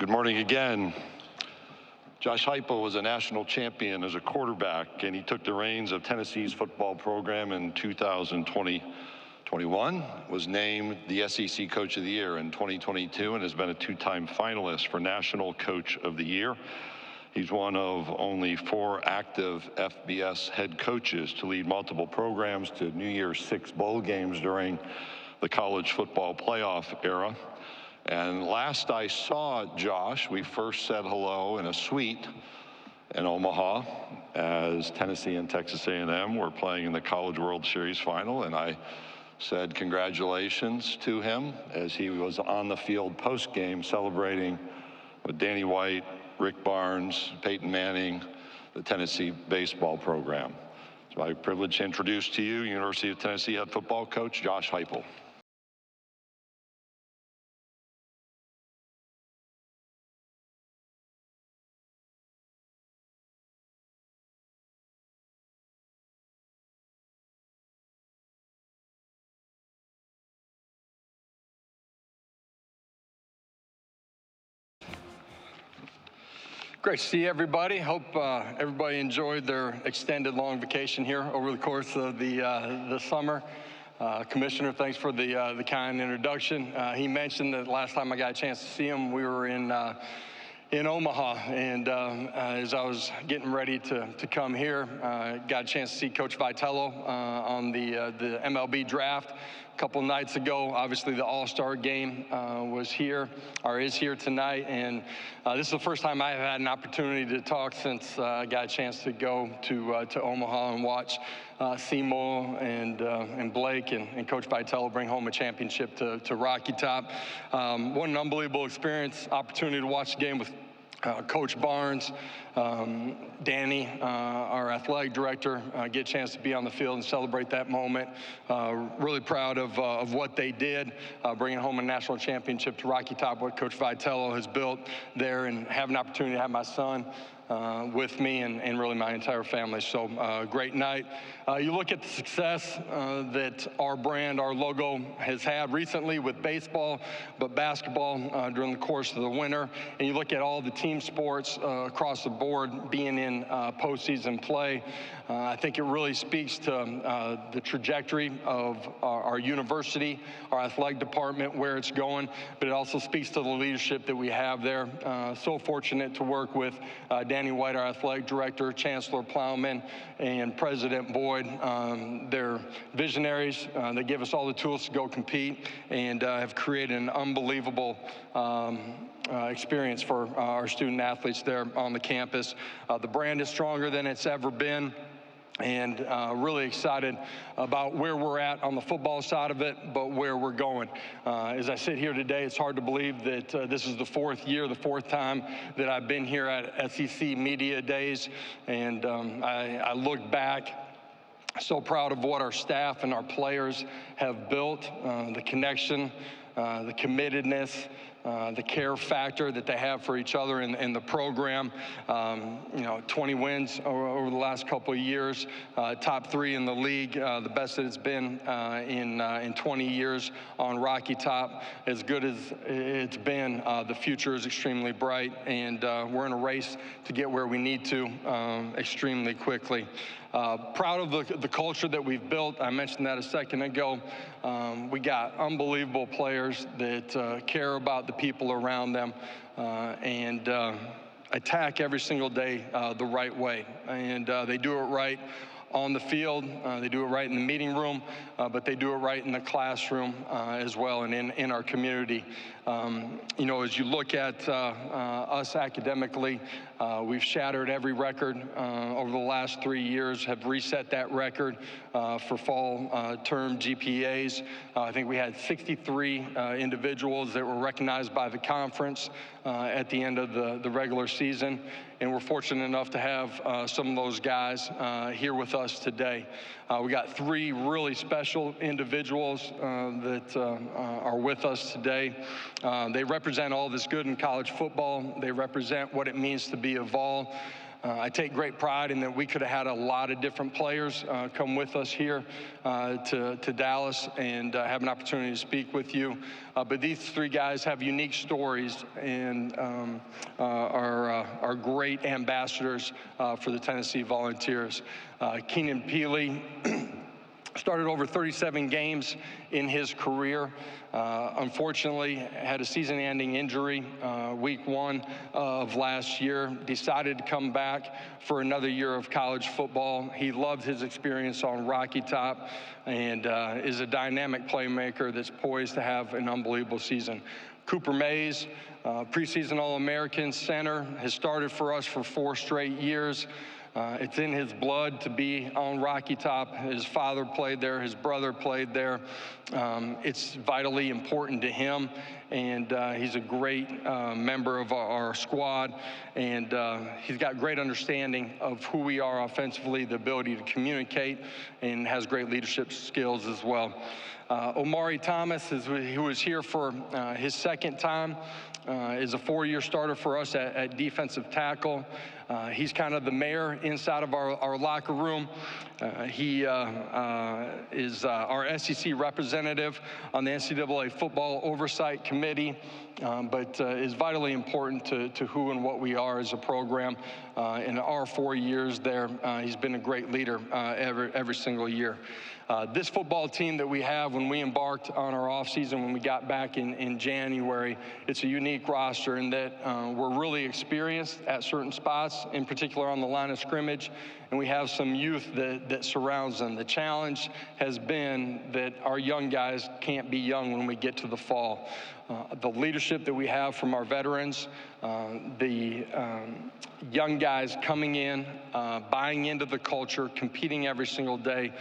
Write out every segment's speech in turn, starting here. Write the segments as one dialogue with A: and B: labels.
A: Good morning again. Josh Heupel was a national champion as a quarterback, and he took the reins of Tennessee's football program in 2021, was named the SEC Coach of the Year in 2022, and has been a two-time finalist for National Coach of the Year. He's one of only 4 active FBS head coaches to lead multiple programs to New Year's 6 bowl games during the college football playoff era. And last I saw Josh, we first said hello in a suite in Omaha as Tennessee and Texas A&M were playing in the College World Series final, and I said congratulations to him as he was on the field post-game celebrating with Danny White, Rick Barnes, Peyton Manning, the Tennessee baseball program. It's my privilege to introduce to you University of Tennessee head football coach Josh Heupel.
B: Great to see everybody. Hope everybody enjoyed their extended long vacation here over the course of the summer. Commissioner, thanks for the kind introduction. He mentioned that last time I got a chance to see him, we were in Omaha, and as I was getting ready to come here, got a chance to see Coach Vitello on the MLB draft a couple nights ago. Obviously, the All-Star game is here tonight, and this is the first time I've had an opportunity to talk since I got a chance to go to Omaha and watch Seymour and Blake and Coach Vitello bring home a championship to Rocky Top. What an unbelievable experience, opportunity to watch the game with Coach Barnes, Danny, our athletic director, get a chance to be on the field and celebrate that moment. Really proud of what they did, bringing home a national championship to Rocky Top, what Coach Vitello has built there, and have an opportunity to have my son with me and really my entire family. So great night. You look at the success that our brand, our logo has had recently with baseball, but basketball during the course of the winter, and you look at all the team sports across the board being in postseason play. I think it really speaks to the trajectory of our university, our athletic department, where it's going, but it also speaks to the leadership that we have there. So fortunate to work with Danny White, our athletic director, Chancellor Plowman, and President Boyd. They're visionaries. They give us all the tools to go compete and have created an unbelievable experience for our student athletes there on the campus. The brand is stronger than it's ever been, and really excited about where we're at on the football side of it, but where we're going. As I sit here today, it's hard to believe that this is the fourth time that I've been here at SEC Media Days, and I look back so proud of what our staff and our players have built, the connection, the committedness, the care factor that they have for each other in the program. 20 wins over the last couple of years, top 3 in the league, the best that it's been in 20 years on Rocky Top. As good as it's been, the future is extremely bright, and we're in a race to get where we need to extremely quickly. Proud of the culture that we've built. I mentioned that a second ago. We got unbelievable players that care about the people around them and attack every single day the right way. And they do it right on the field, they do it right in the meeting room, but they do it right in the classroom as well, and in our community. As you look at us academically, we've shattered every record over the last 3 years, have reset that record for fall term GPAs. I think we had 63 individuals that were recognized by the conference at the end of the regular season, and we're fortunate enough to have some of those guys here with us today. We got 3 really special individuals that are with us today. They represent all that's good in college football. They represent what it means to be a Vol. I take great pride in that we could have had a lot of different players come with us here to Dallas and have an opportunity to speak with you. But these three guys have unique stories and are great ambassadors for the Tennessee Volunteers. Keenan Peely started over 37 games in his career. Unfortunately, had a season-ending injury week 1 of last year. Decided to come back for another year of college football. He loved his experience on Rocky Top and is a dynamic playmaker that's poised to have an unbelievable season. Cooper Mays, preseason All-American center, has started for us for 4 straight years. It's in his blood to be on Rocky Top. His father played there. His brother played there. It's vitally important to him, and he's a great member of our squad, and he's got great understanding of who we are offensively, the ability to communicate, and has great leadership skills as well. Omari Thomas, who was here for his second time, is a 4-year starter for us at defensive tackle. He's kind of the mayor inside of our locker room. He is our SEC representative on the NCAA Football Oversight Committee, but is vitally important to who and what we are as a program. In our 4 years there, he's been a great leader every single year. This football team that we have, when we embarked on our offseason, when we got back in January, it's a unique roster in that we're really experienced at certain spots, in particular on the line of scrimmage, and we have some youth that surrounds them. The challenge has been that our young guys can't be young when we get to the fall. The leadership that we have from our veterans, the young guys coming in, buying into the culture, competing every single day.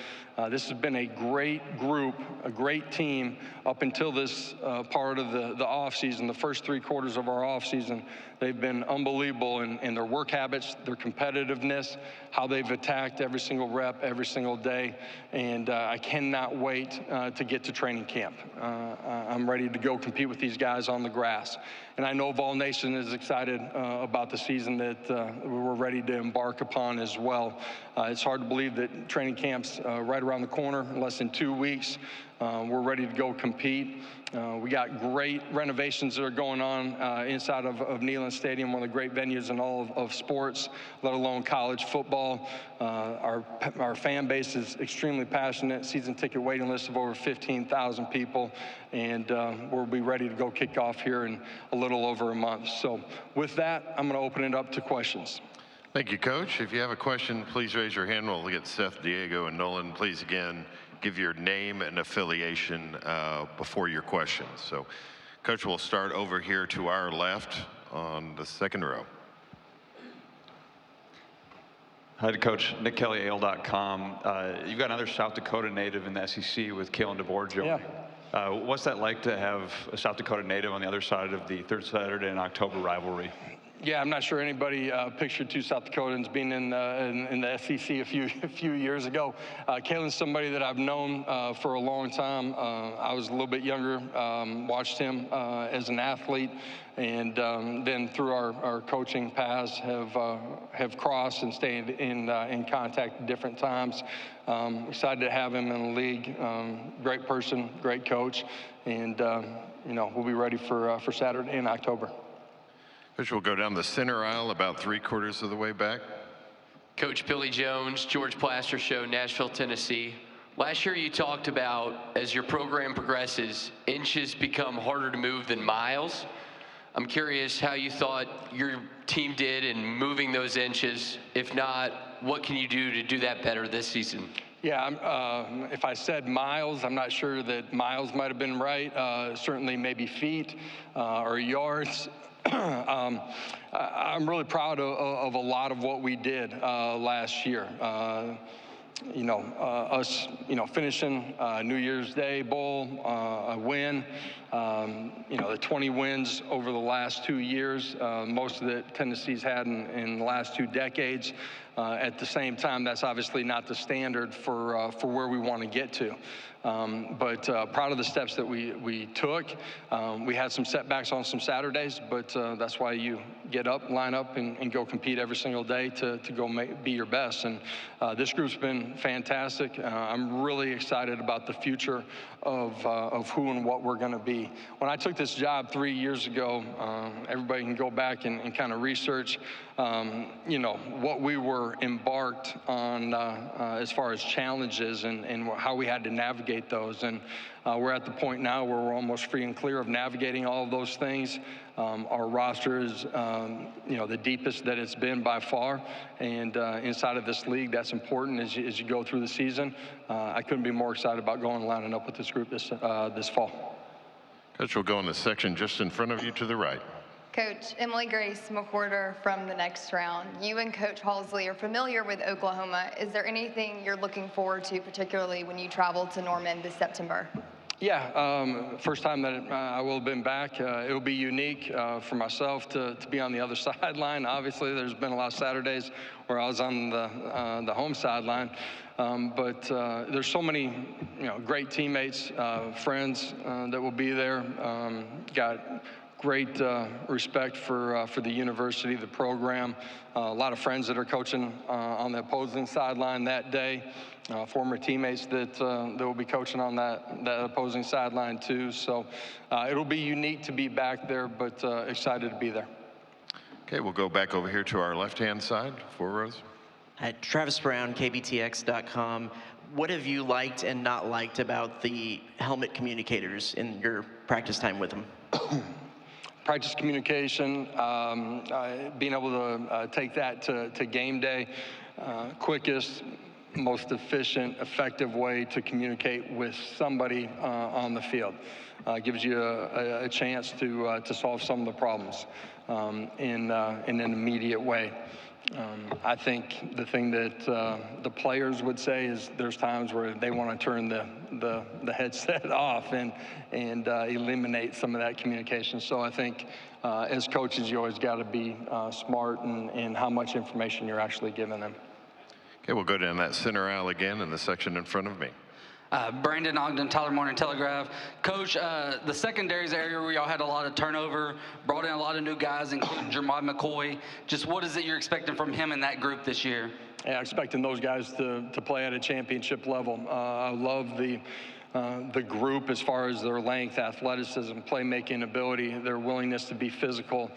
B: This has been a great group, a great team up until this part of the offseason, the first 3 quarters of our offseason. They've been unbelievable in their work habits, their competitiveness, how they've attacked every single rep, every single day, and I cannot wait to get to training camp. I'm ready to go compete with these guys on the grass. And I know Vol Nation is excited about the season that we're ready to embark upon as well. It's hard to believe that training camp's right around the corner, in less than 2 weeks. We're ready to go compete. We got great renovations that are going on inside of Neyland Stadium, one of the great venues in all of sports, let alone college football. Our fan base is extremely passionate. Season ticket waiting list of over 15,000 people, and we'll be ready to go kick off here in a little over a month. So with that, I'm going to open it up to questions.
A: Thank you, Coach. If you have a question, please raise your hand. We'll get Seth, Diego, and Nolan. Please, again, give your name and affiliation before your questions. So, Coach, we'll start over here to our left on the second row.
C: Hi, Coach. Nick Kelly, AL.com. You've got another South Dakota native in the SEC with Kalen DeBoer joining.
B: Yeah.
C: What's that like to have a South Dakota native on the other side of the third Saturday in October rivalry?
B: Yeah, I'm not sure anybody pictured 2 South Dakotans being in the SEC a few years ago. Kalen's somebody that I've known for a long time. I was a little bit younger, watched him as an athlete, and then through our coaching paths have crossed and stayed in contact at different times. Excited to have him in the league. Great person, great coach, and we'll be ready for Saturday in October.
A: Coach, we'll go down the center aisle about 3/4 of the way back.
D: Coach Billy Jones, George Plaster Show, Nashville, Tennessee. Last year you talked about, as your program progresses, inches become harder to move than miles. I'm curious how you thought your team did in moving those inches. If not, what can you do to do that better this season?
B: Yeah, if I said miles, I'm not sure that miles might have been right. Certainly maybe feet or yards. I'm really proud of a lot of what we did last year. Us, finishing New Year's Day Bowl, a win, the 20 wins over the last 2 years, most of that Tennessee's had in the last 2 decades. At the same time, that's obviously not the standard for where we want to get to. But proud of the steps that we took. We had some setbacks on some Saturdays, but that's why you get up, line up, and go compete every single day to go be your best. And this group's been fantastic. I'm really excited about the future of who and what we're going to be. When I took this job 3 years ago, everybody can go back and kind of research, what we were embarked on as far as challenges and how we had to navigate those. And we're at the point now where we're almost free and clear of navigating all of those things. Our roster is, the deepest that it's been by far, and inside of this league, that's important as you go through the season. I couldn't be more excited about going and lining up with this group this fall.
E: Coach, we'll go in the section just in front of you to the right.
F: Coach, Emily Grace McWhorter from the next round. You and Coach Halsley are familiar with Oklahoma. Is there anything you're looking forward to, particularly when you travel to Norman this September?
B: Yeah, first time that I will have been back. It will be unique for myself to be on the other sideline. Obviously, there's been a lot of Saturdays where I was on the home sideline. But there's so many, great teammates, friends that will be there. Got great respect for the university, the program. A lot of friends that are coaching on the opposing sideline that day. Former teammates that will be coaching on that opposing sideline too. So it'll be unique to be back there, but excited to be there.
E: Okay, we'll go back over here to our left-hand side, 4 rows.
G: Travis Brown, KBTX.com. What have you liked and not liked about the helmet communicators in your practice time with them?
B: Practice communication, being able to take that to game day, quickest, most efficient, effective way to communicate with somebody on the field. Gives you a chance to solve some of the problems in an immediate way. I think the thing that the players would say is there's times where they want to turn the headset off and eliminate some of that communication. So I think as coaches, you always got to be smart in how much information you're actually giving them.
E: Okay, we'll go down that center aisle again in the section in front of me.
H: Brandon Ogden, Tyler Morning Telegraph. Coach, the secondaries area where y'all had a lot of turnover, brought in a lot of new guys, including Jermod McCoy. Just what is it you're expecting from him and that group this year? Yeah,
B: expecting those guys to play at a championship level. I love the group as far as their length, athleticism, playmaking ability, their willingness to be physical,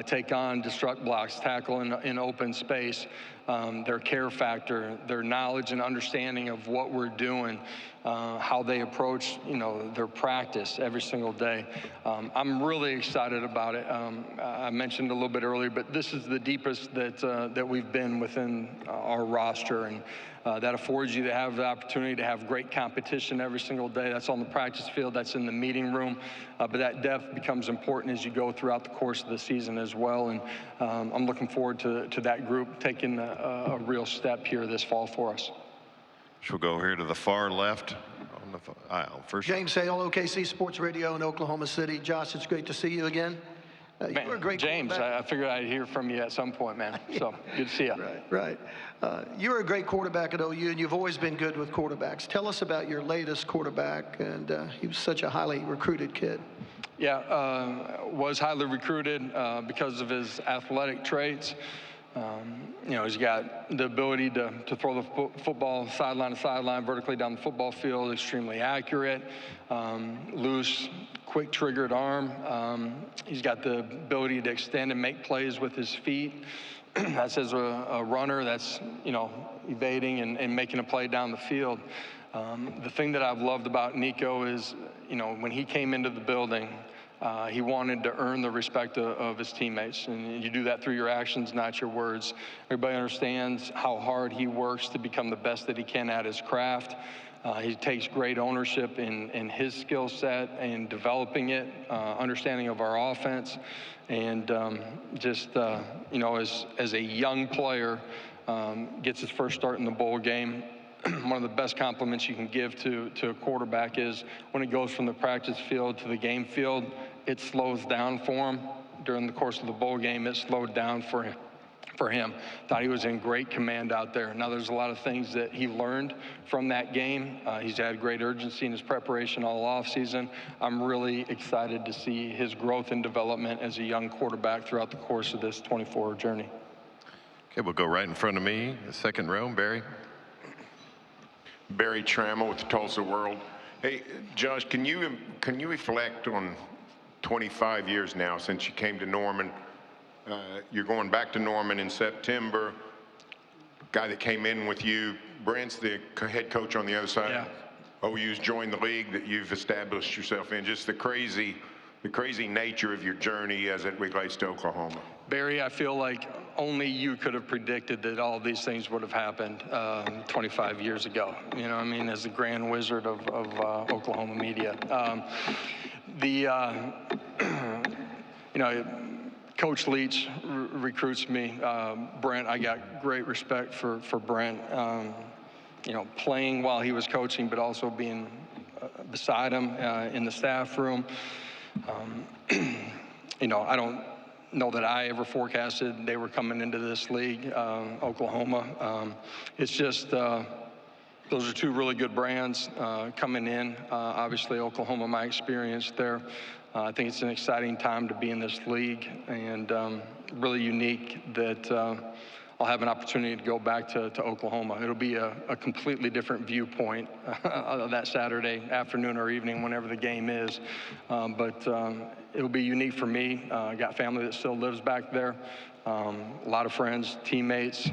B: take on, disrupt blocks, tackle in open space, their care factor, their knowledge and understanding of what we're doing, how they approach, their practice every single day. I'm really excited about it. I mentioned a little bit earlier, but this is the deepest that we've been within our roster, and that affords you to have the opportunity to have great competition every single day. That's on the practice field, that's in the meeting room, but that depth becomes important as you go throughout the course of the season as well, and I'm looking forward to that group taking a real step here this fall for us.
E: We'll go here to the far left on the aisle. First,
I: James Hale, OKC Sports Radio in Oklahoma City. Josh, it's great to see you again.
B: Man,
I: you were a great
B: James, I figured I'd hear from you at some point, man. So good to see you.
I: Right. You were a great quarterback at OU, and you've always been good with quarterbacks. Tell us about your latest quarterback, and he was such a highly recruited kid.
B: Yeah, was highly recruited because of his athletic traits. He's got the ability to throw the football sideline to sideline, vertically down the football field, extremely accurate, loose, quick triggered arm. He's got the ability to extend and make plays with his feet. That's as a runner that's, evading and making a play down the field. The thing that I've loved about Nico is, when he came into the building, he wanted to earn the respect of his teammates, and you do that through your actions, not your words. Everybody understands how hard he works to become the best that he can at his craft. He takes great ownership in his skill set and developing it, understanding of our offense, and as a young player, gets his first start in the bowl game. One of the best compliments you can give to a quarterback is when it goes from the practice field to the game field, it slows down for him. During the course of the bowl game, it slowed down for for him. Thought he was in great command out there. Now, there's a lot of things that he learned from that game. He's had great urgency in his preparation all offseason. I'm really excited to see his growth and development as a young quarterback throughout the course of this 24 journey.
E: Okay, we'll go right in front of me, the second row, Barry.
J: Barry Trammell with the Tulsa World. Hey, Josh, can you reflect on 25 years now since you came to Norman? You're going back to Norman in September. Guy that came in with you, Brent's the head coach on the other side.
B: Yeah.
J: OU's joined the league that you've established yourself in. Just the crazy nature of your journey as it relates to Oklahoma.
B: Barry, I feel like only you could have predicted that all these things would have happened 25 years ago. You know, I mean, as the grand wizard of Oklahoma media. You know, Coach Leach recruits me. Brent, I got great respect for Brent. You know, playing while he was coaching, but also being beside him in the staff room. You know, I don't know that I ever forecasted they were coming into this league, Oklahoma. It's just those are two really good brands coming in. Obviously, Oklahoma, my experience there. I think it's an exciting time to be in this league, and really unique that I'll have an opportunity to go back to Oklahoma. It'll be a completely different viewpoint that Saturday afternoon or evening, whenever the game is. But it'll be unique for me. I got family that still lives back there. A lot of friends, teammates,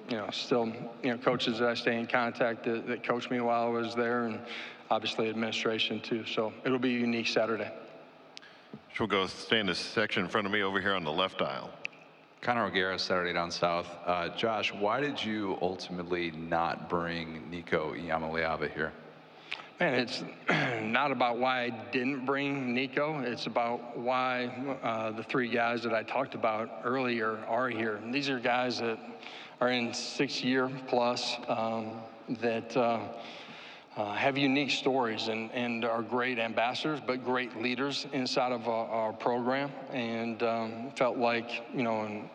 B: you know, still, you know, coaches that I stay in contact that coached me while I was there, and obviously administration too. So it'll be a unique Saturday.
E: We'll go stay in this section in front of me over here on the left aisle.
K: Connor O'Gara, Saturday Down South. Josh, why did you ultimately not bring Nico Iamaleava here?
B: Man, it's not about why I didn't bring Nico. It's about why the three guys that I talked about earlier are here. And these are guys that are in 6-year plus that have unique stories and are great ambassadors, but great leaders inside of our program. And felt like, you know, in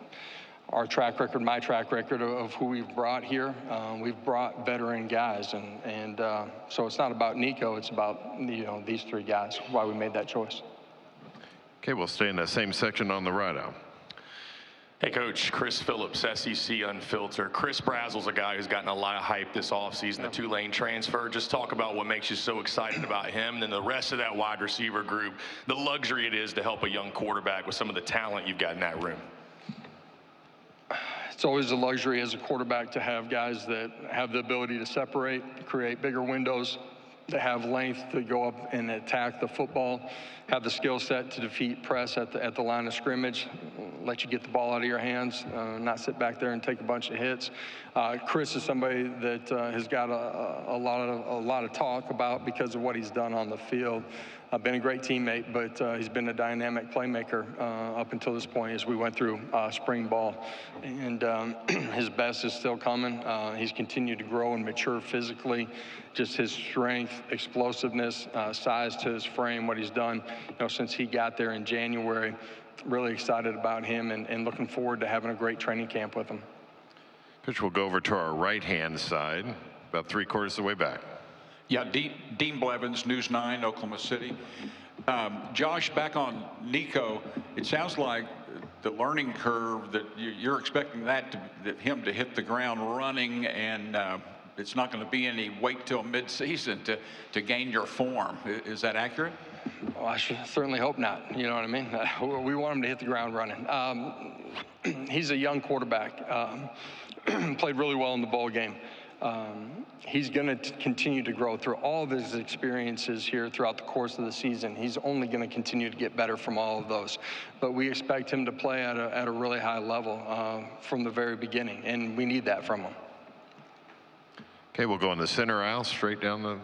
B: our track record, my track record of who we've brought here, we've brought veteran guys. And so it's not about Nico, it's about, you know, these three guys, why we made that choice.
E: Okay, we'll stay in the same section on the right aisle.
L: Hey, Coach. Chris Phillips, SEC Unfiltered. Chris Brazel's a guy who's gotten a lot of hype this offseason, the Tulane transfer. Just talk about what makes you so excited about him, and then the rest of that wide receiver group, the luxury it is to help a young quarterback with some of the talent you've got in that room.
B: It's always a luxury as a quarterback to have guys that have the ability to separate, create bigger windows, that have length to go up and attack the football, have the skill set to defeat press at the line of scrimmage, let you get the ball out of your hands, not sit back there and take a bunch of hits. Chris is somebody that has got a lot of talk about because of what he's done on the field. Been a great teammate, but he's been a dynamic playmaker up until this point as we went through spring ball. And his best is still coming. He's continued to grow and mature physically. Just his strength, explosiveness, size to his frame, what he's done, you know, since he got there in January. Really excited about him and looking forward to having a great training camp with him.
E: Coach, we'll go over to our right-hand side, about 3/4 of the way back.
M: Yeah, Dean Blevins, News 9, Oklahoma City. Josh, back on Nico, it sounds like the learning curve that you're expecting that him to hit the ground running, and it's not going to be any wait till mid-season to gain your form. Is that accurate?
B: Well, I should certainly hope not. You know what I mean? We want him to hit the ground running. He's a young quarterback. Played really well in the bowl game. He's going to continue to grow through all of his experiences here throughout the course of the season. He's only going to continue to get better from all of those. But we expect him to play at a really high level from the very beginning, and we need that from him.
E: Okay, we'll go in the center aisle, straight down the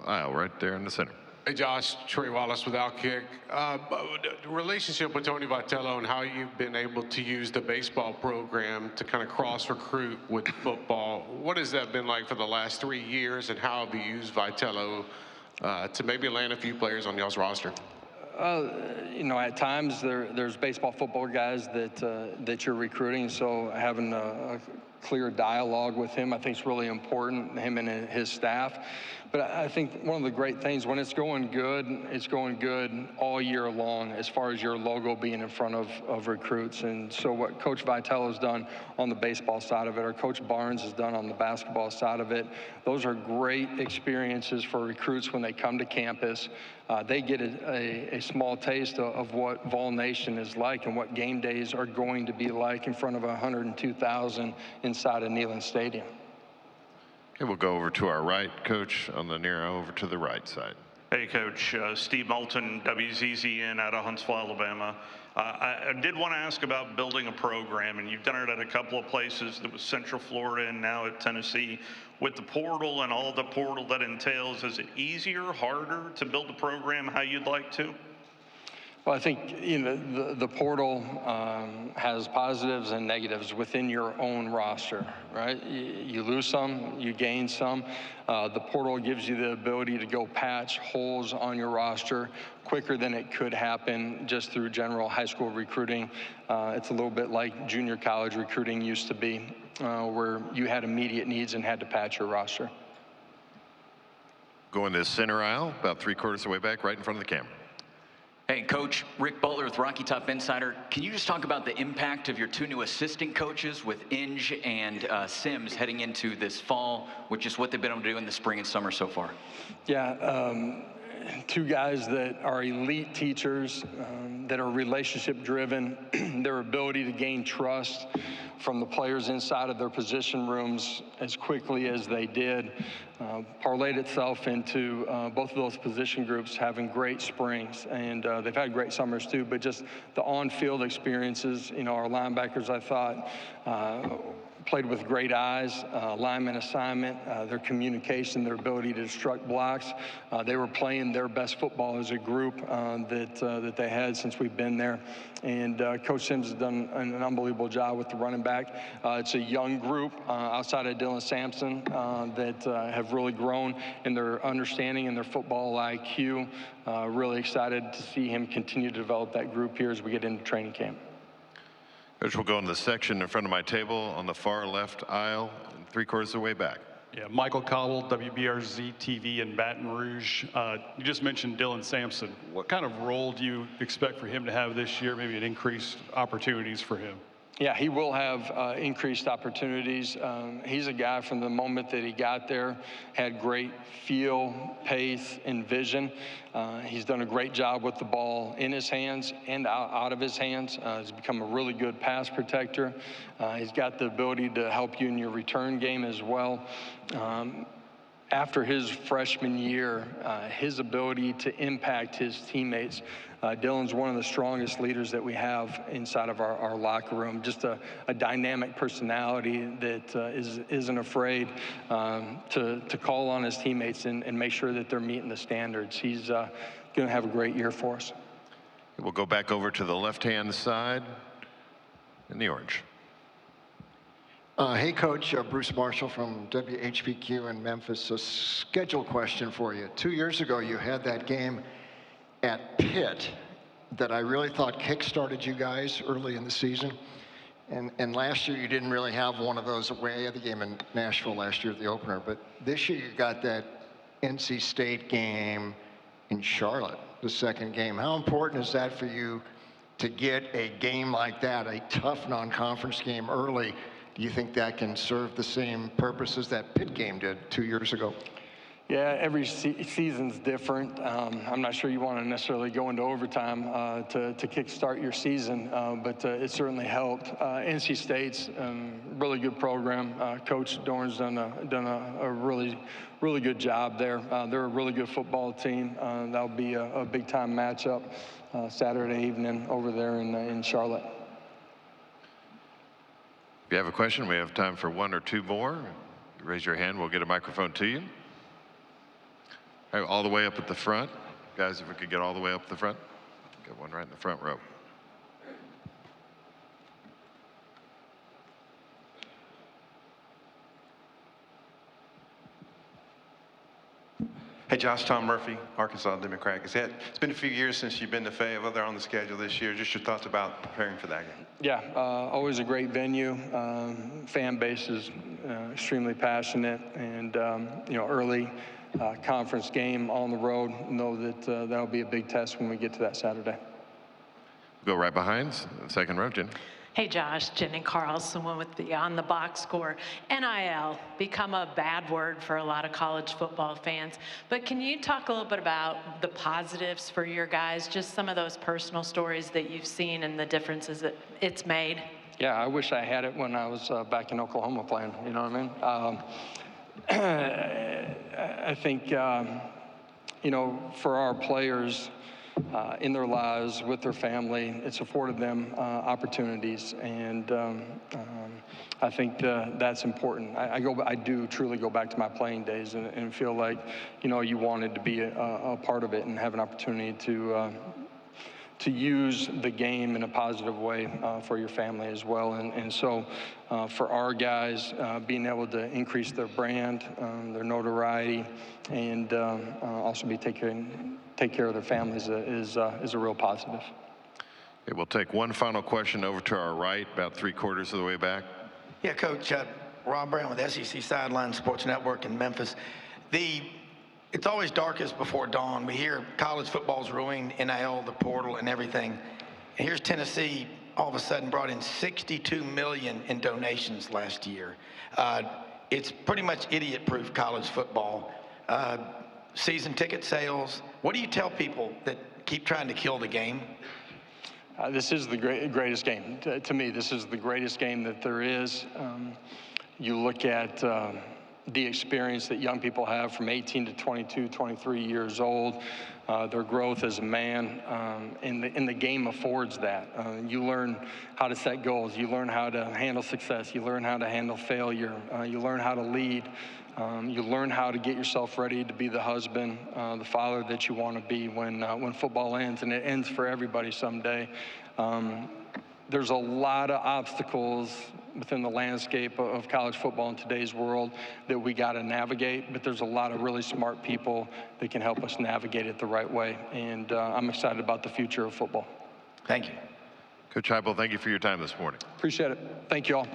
E: aisle, right there in the center.
N: Hey, Josh, Trey Wallace with Outkick. The relationship with Tony Vitello and how you've been able to use the baseball program to kind of cross-recruit with football. What has that been like for the last 3 years, and how have you used Vitello to maybe land a few players on y'all's roster?
B: At times there's baseball, football guys that you're recruiting, so having a clear dialogue with him, I think, is really important, him and his staff. But I think one of the great things, when it's going good all year long as far as your logo being in front of recruits. And so what Coach Vitale has done on the baseball side of it, or Coach Barnes has done on the basketball side of it, those are great experiences for recruits when they come to campus. They get a small taste of what Vol Nation is like and what game days are going to be like in front of 102,000 inside of Neyland Stadium.
E: Okay, we'll go over to our right, Coach, on the near over to the right side.
O: Hey, Coach. Steve Moulton, WZZN out of Huntsville, Alabama. I did want to ask about building a program, and you've done it at a couple of places. That was Central Florida and now at Tennessee. With the portal and all the portal that entails, is it easier, harder to build a program how you'd like to?
B: Well, I think the portal has positives and negatives within your own roster, right? You lose some, you gain some. The portal gives you the ability to go patch holes on your roster quicker than it could happen just through general high school recruiting. It's a little bit like junior college recruiting used to be, where you had immediate needs and had to patch your roster.
E: Going to the center aisle, about 3/4 of the way back, right in front of the camera.
P: Hey, Coach, Rick Butler with Rocky Top Insider. Can you just talk about the impact of your two new assistant coaches with Inge and Sims heading into this fall, which is what they've been able to do in the spring and summer so far?
B: Yeah, two guys that are elite teachers, that are relationship driven, their ability to gain trust from the players inside of their position rooms as quickly as they did, parlayed itself into both of those position groups having great springs. And they've had great summers too, but just the on-field experiences, our linebackers, I thought, played with great eyes, lineman assignment, their communication, their ability to destruct blocks. They were playing their best football as a group that they had since we've been there. And Coach Sims has done an unbelievable job with the running back. It's a young group outside of Dylan Sampson that have really grown in their understanding and their football IQ. Really excited to see him continue to develop that group here as we get into training camp.
E: Coach, we'll go in the section in front of my table on the far left aisle, 3/4 of the way back.
Q: Yeah, Michael Cobble, WBRZ TV in Baton Rouge. You just mentioned Dylan Sampson. What kind of role do you expect for him to have this year, maybe an increased opportunities for him?
B: Yeah, he will have increased opportunities. He's a guy from the moment that he got there, had great feel, pace, and vision. He's done a great job with the ball in his hands and out of his hands. He's become a really good pass protector. He's got the ability to help you in your return game as well. After his freshman year, his ability to impact his teammates, Dylan's one of the strongest leaders that we have inside of our locker room. Just a dynamic personality that isn't afraid to call on his teammates and make sure that they're meeting the standards. He's going to have a great year for us.
E: We'll go back over to the left-hand side in the orange.
R: Hey, Coach, Bruce Marshall from WHBQ in Memphis. A schedule question for you. 2 years ago, you had that game at Pitt that I really thought kick-started you guys early in the season. And last year, you didn't really have one of those away. You had the game in Nashville last year at the opener. But this year, you got that NC State game in Charlotte, the second game. How important is that for you to get a game like that, a tough non-conference game early? Do you think that can serve the same purpose as that Pitt game did 2 years ago?
B: Yeah, every season's different. I'm not sure you want to necessarily go into overtime to kickstart your season, but it certainly helped. NC State's really good program. Coach Dorn's done a really good job there. They're a really good football team. That'll be a big-time matchup Saturday evening over there in Charlotte.
E: If you have a question, we have time for one or two more. Raise your hand, we'll get a microphone to you. All right, all the way up at the front. Guys, if we could get all the way up the front. Got one right in the front row.
S: Hey, Josh, Tom Murphy, Arkansas Democrat. It's been a few years since you've been to Fayetteville. They're on the schedule this year. Just your thoughts about preparing for that game.
B: Yeah, always a great venue. Fan base is extremely passionate, and early conference game on the road. Know that that'll be a big test when we get to that Saturday.
E: Go right behind, second row, Jen.
T: Hey Josh, Jenny Carlson with the On the Box Score. NIL, become a bad word for a lot of college football fans, but can you talk a little bit about the positives for your guys, just some of those personal stories that you've seen and the differences that it's made?
B: Yeah, I wish I had it when I was back in Oklahoma playing, you know what I mean? I think, for our players, in their lives, with their family, it's afforded them opportunities, and I think that's important. I do truly go back to my playing days and feel like, you wanted to be a part of it and have an opportunity to use the game in a positive way for your family as well. And so for our guys, being able to increase their brand, their notoriety, and also be take care of their families is a real positive.
E: Okay, we'll take one final question over to our right, about 3/4 of the way back.
U: Yeah, Coach, Rob Brown with SEC Sideline Sports Network in Memphis. It's always darkest before dawn. We hear college football's ruined, NIL, the portal, and everything. And here's Tennessee all of a sudden brought in $62 million in donations last year. It's pretty much idiot-proof college football. Season ticket sales. What do you tell people that keep trying to kill the game?
B: This is the greatest game. To me, this is the greatest game that there is. You look at the experience that young people have from 18 to 22, 23 years old, their growth as a man, and the game affords that. You learn how to set goals. You learn how to handle success. You learn how to handle failure. You learn how to lead. You learn how to get yourself ready to be the husband, the father that you want to be when football ends, and it ends for everybody someday. There's a lot of obstacles within the landscape of college football in today's world that we got to navigate, but there's a lot of really smart people that can help us navigate it the right way, and I'm excited about the future of football.
U: Thank you.
E: Coach Heupel, thank you for your time this morning.
B: Appreciate it. Thank you all.